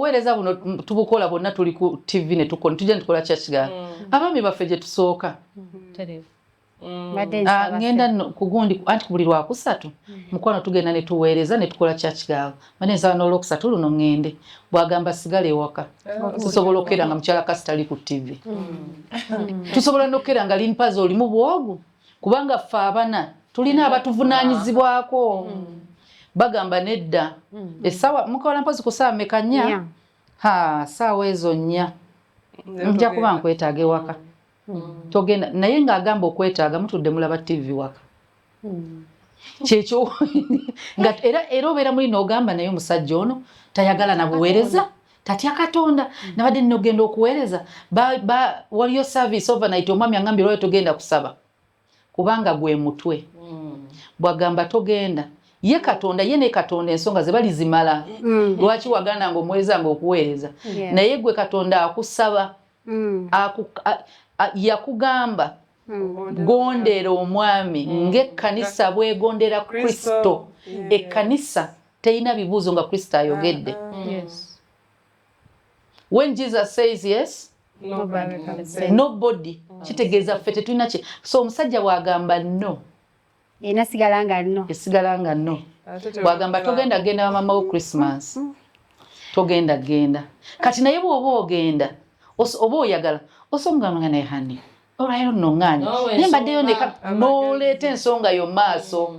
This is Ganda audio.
obuweereza buno tubukola bonna tuli ku TV ne tukola church girl abaami baffe gye tusooka ngenda ku gundi anti ku buli lwakusatu mukwano tugenda ne tuweereza ne tukola church girl mane nsaba n'olwokusatu luno ngende bwagamba sigala ewaka tusobola okera nga mukyala kasitali ku TV tusobola n'okera nga limpazi oli mu bwogu kubanga ffe abana tulina abatuvunaanyizibwako bagamba nedda essaawa mukola mpozi ku ssaawa mmeka nnya ssaawa ezo nnya nja kuba nkwetaaga ewaka togenda naye ng'agamba okwetaaga mutudde mulaba TV waka kyekyo nga era obeera mulina ogamba naye omusajja ono tayagala na buweereza tatya Katonda nabadde nina ogenda okuweereza waliyo service overnight omwami angambye lwayo togenda kusaba kubanga gwe mutwe bwagamba togenda ye Katonda ye ne Katonda ensonga ze bali zimala lwaki wagana ngo omweza ngo okuweereza naye gwe Katonda akusaba yakugamba gondera omwami ng'ekkanisa bwegondera Kristo ekkanisa teina bibuuzo nga Kristo ayogedde when Jesus says yes nobody kitegeeza ffe tetulina kye so omusajja bwagamba no esigala nga no bwagamba togenda genda bamama wo Christmas togenda genda kati naye bw'oba ogenda oba oyagala osomugamba naye hani olwayo nno ŋŋaanyi naye mbaddeyo n'oleeta ensonga yo maaso